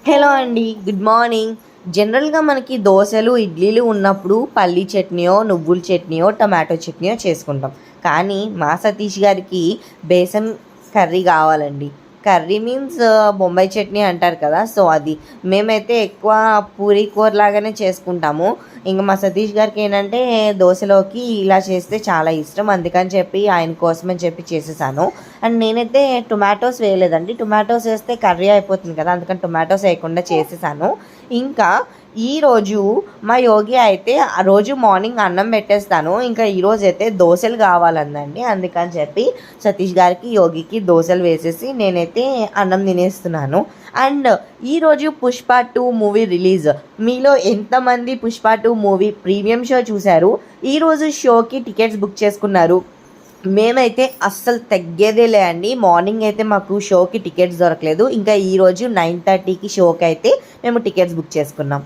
Hello అండి, good morning. జనరల్గా మనకి దోశలు ఇడ్లీలు ఉన్నప్పుడు పల్లీ చట్నీయో నువ్వుల చట్నీయో టమాటో చట్నీయో చేసుకుంటాం. కానీ మా సతీష్ గారికి బేసన్ కర్రీ కావాలండి. కర్రీ మీన్స్ బొంబాయి చట్నీ అంటారు కదా, సో అది మేమైతే ఎక్కువ పూరీ కూర లాగానే చేసుకుంటాము. ఇంకా మా సతీష్ గారికి ఏంటంటే దోశలోకి ఇలా చేస్తే చాలా ఇష్టం, అందుకని చెప్పి ఆయన కోసమని చెప్పి చేసేసాను. అండ్ నేనైతే టొమాటోస్ వేయలేదండి, టొమాటోస్ వేస్తే కర్రీ అయిపోతుంది కదా, అందుకని టొమాటోస్ వేయకుండా చేసేసాను. ఇంకా ఈరోజు మా యోగి అయితే ఆ రోజు మార్నింగ్ అన్నం పెట్టేస్తాను, ఇంకా ఈరోజు అయితే దోశలు కావాలందండి, అందుకని చెప్పి సతీష్ గారికి యోగికి దోశలు వేసేసి నేనైతే అన్నం తినేస్తున్నాను. అండ్ ఈరోజు పుష్ప 2 మూవీ రిలీజ్. మీలో ఎంతమంది పుష్ప 2 మూవీ ప్రీమియం షో చూశారు? ఈరోజు షోకి టికెట్స్ బుక్ చేసుకున్నారు? మేమైతే అస్సలు తగ్గేదేలే అండి. మార్నింగ్ అయితే మాకు షోకి టికెట్స్ దొరకలేదు, ఇంకా ఈరోజు 9:30కి షోకి అయితే మేము టికెట్స్ బుక్ చేసుకున్నాం.